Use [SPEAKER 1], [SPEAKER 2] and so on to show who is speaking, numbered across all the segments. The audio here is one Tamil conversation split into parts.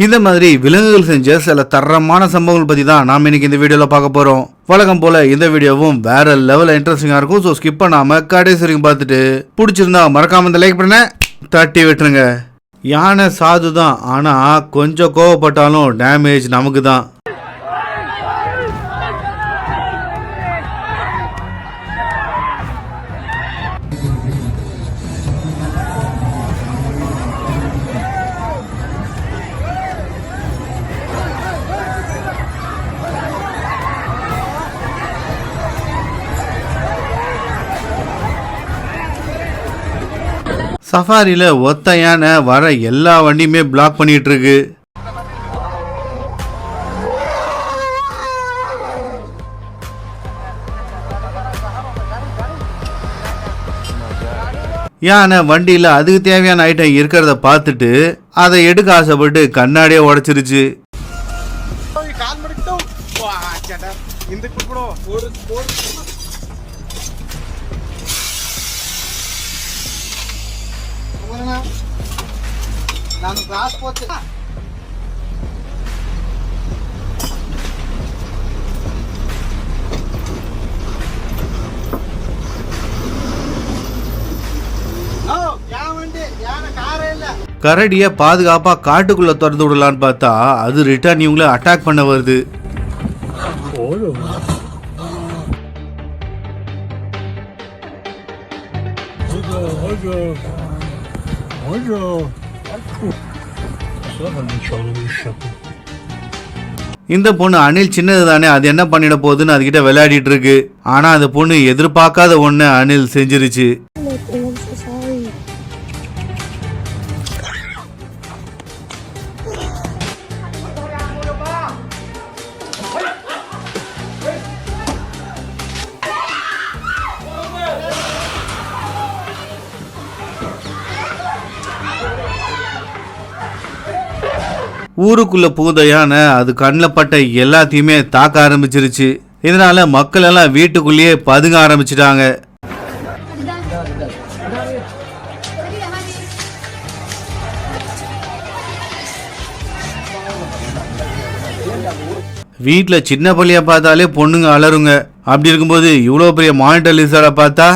[SPEAKER 1] இந்த மாதிரி விலங்குகள் செஞ்ச சில தரமான சம்பவங்கள் பத்தி தான் நாம இன்னைக்கு இந்த வீடியோல பார்க்க போறோம். வழக்கம் போல இந்த வீடியோவும் வேற லெவல் இன்ட்ரெஸ்டிங்கா இருக்கும். ஸோ ஸ்கிப் பண்ணாம கடைசி வரைக்கும் பார்த்துட்டு பிடிச்சிருந்தா மறக்காம இந்த லைக் பண்ண தட்டி விட்டுருங்க. யானை சாது தான், ஆனா கொஞ்சம் கோவப்பட்டாலும் டேமேஜ் நமக்கு தான். சஃபாரியில் ஒத்த யானை வர எல்லா வண்டியுமே பிளாக் பண்ணிட்டு இருக்கு. யானை வண்டியில் அதுக்கு தேவையான ஐட்டம் இருக்கிறத பார்த்துட்டு அதை எடுக்க ஆசைப்பட்டு கண்ணாடியே உடைச்சிருச்சு. கரடியை பாதுகாப்பா காட்டுக்குள்ள திறந்து விடலான்னு பார்த்தா அது ரிட்டர்ன் இவங்கள அட்டாக் பண்ண வருது. இந்த பொண்ணு அணில் சின்னது தானே, அது என்ன பண்ணிட போகுதுன்னு அதுகிட்ட விளையாடிட்டு இருக்கு. ஆனா அந்த பொண்ணு எதிர்பார்க்காத ஒண்ணு அணில் செஞ்சிருச்சு. ஊருக்குள்ள புகுந்த யானை அது கண்ணில் பட்ட எல்லாத்தையுமே தாக்க ஆரம்பிச்சிருச்சு. இதனால மக்கள் எல்லாம் வீட்டுக்குள்ளேயே பதுங்க ஆரம்பிச்சிட்டாங்க. வீட்டில் சின்ன பள்ளியை பார்த்தாலே பொண்ணுங்க அலருங்க. அப்படி இருக்கும்போது இவ்வளோ பெரிய மானிட்டர் லிசர்டை பார்த்தா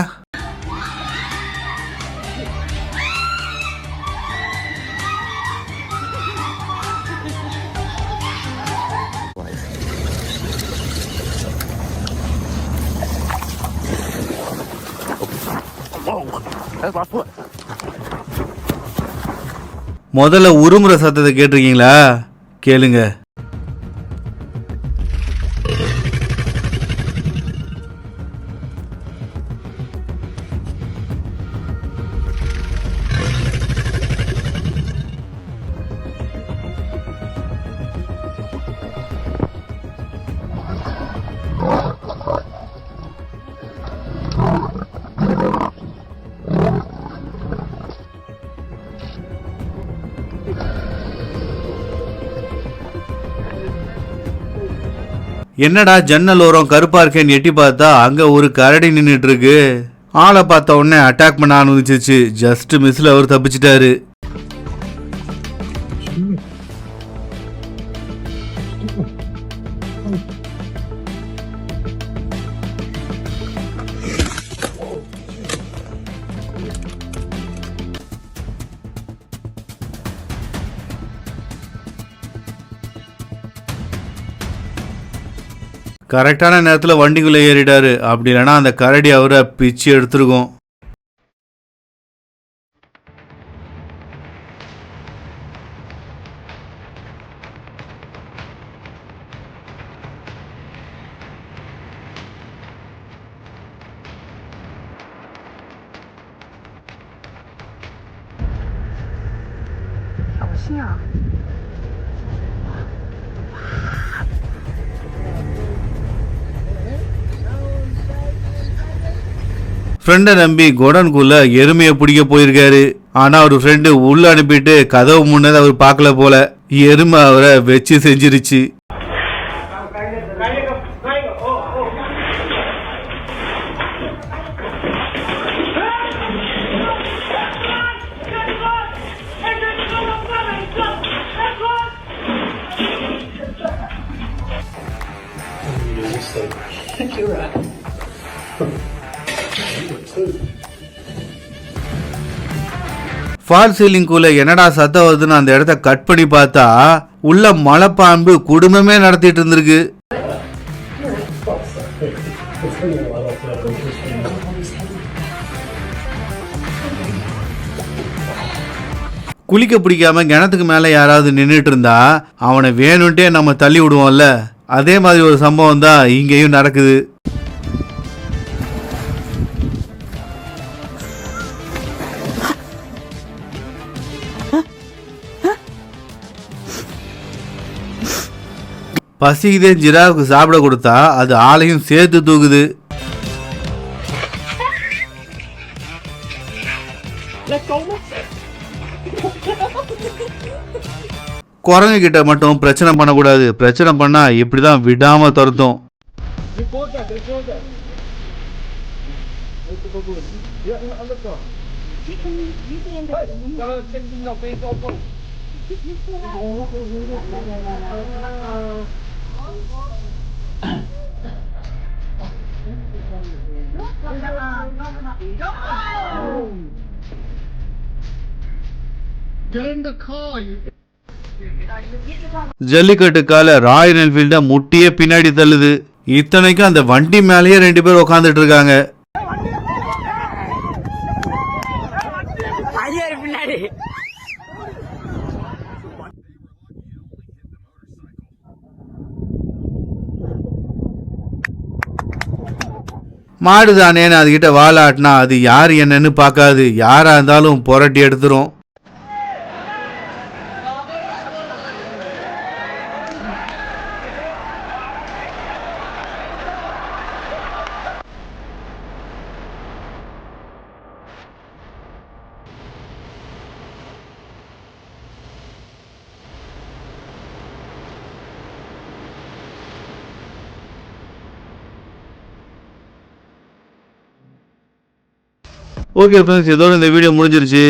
[SPEAKER 1] முதல்ல உருமுற சத்தத்தை கேட்டிருக்கீங்களா? கேளுங்க. என்னடா ஜன்னல் ஓரம் கருப்பா இருக்கேன்னு எட்டி பார்த்தா அங்க ஒரு கரடி நின்றுட்டு இருக்கு. ஆளை பார்த்த உடனே அட்டாக் பண்ண ஆரம்பிச்சிச்சு. ஜஸ்ட் மிஸ்ல அவர் தப்பிச்சிட்டாரு. கரெக்டான நேரத்தில் வண்டிக்குள்ளே ஏறிட்டாரு. அப்படி இல்லைன்னா அந்த கரடி அவரை பிச்சு எடுத்துருக்கும். ஃப்ரெண்டை நம்பி கோடன்குள்ள எருமையை பிடிக்க போயிருக்காரு. ஆனா அவர் ஃப்ரெண்டு உள்ள அனுப்பிட்டு கதவு முன்னதை அவர் பார்க்கல போல. எருமை அவரை வச்சு செஞ்சிருச்சு.
[SPEAKER 2] You're right.
[SPEAKER 1] ஃபால் சீலிங்குள்ள என்னடா சத்தம் வருதுன்னு அந்த இடத்த கட் பண்ணி பார்த்தா உள்ள மலைப்பாம்பு குடும்பமே நடத்திட்டு இருந்திருக்கு. குளிக்க பிடிக்காம கிணத்துக்கு மேல யாராவது நின்றுட்டு இருந்தா அவனை வேணும்ட்டே நம்ம தள்ளி விடுவோம்ல, அதே மாதிரி ஒரு சம்பவம் தான் இங்கேயும் நடக்குது. பசிக்குதே ஜிராவுக்கு சாப்பிட கொடுத்தா அது ஆளையும் சேர்த்து தூக்குது. குரங்கு கிட்ட மட்டும் பிரச்சனை பண்ணக்கூடாது, பிரச்சனை பண்ணா இப்படிதான் விடாம துரத்தும். ஜல்லிக்கட்டுக்கால ராயல் என்ஃபீல்ட முட்டியே பின்னாடி தள்ளுது. இத்தனைக்கும் அந்த வண்டி மேலேயே 2 பேர் உட்காந்துட்டு இருக்காங்க. மாடுதானேன்னு அதுகிட்ட வாலாட்டினா அது யார் என்னன்னு பார்க்காது, யாரா இருந்தாலும் புரட்டி எடுத்துரும். ஓகே ஃப்ரெண்ட்ஸ், இதோட இந்த வீடியோ முடிஞ்சிருச்சு.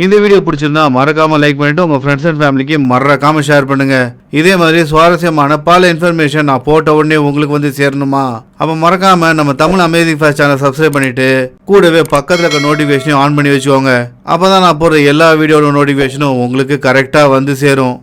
[SPEAKER 1] இந்த வீடியோ பிடிச்சிருந்தா மறக்காம லைக் பண்ணிட்டு உங்க ஃப்ரெண்ட்ஸ் அண்ட் ஃபேமிலிக்கு மறக்காம ஷேர் பண்ணுங்க. இதே மாதிரி சுவாரஸ்யமான பல இன்ஃபர்மேஷன் நான் போட்ட உடனே உங்களுக்கு வந்து சேரணுமா? அப்ப மறக்காம நம்ம Tamil amazing facts channel subscribe பண்ணிட்டு கூடவே பக்கத்துல இருக்க நோட்டிஃபிகேஷனையும் ஆன் பண்ணி வச்சுக்கோங்க. அப்பதான் நான் போடுற எல்லா வீடியோட நோட்டிஃபிகேஷனும் உங்களுக்கு கரெக்டா வந்து சேரும்.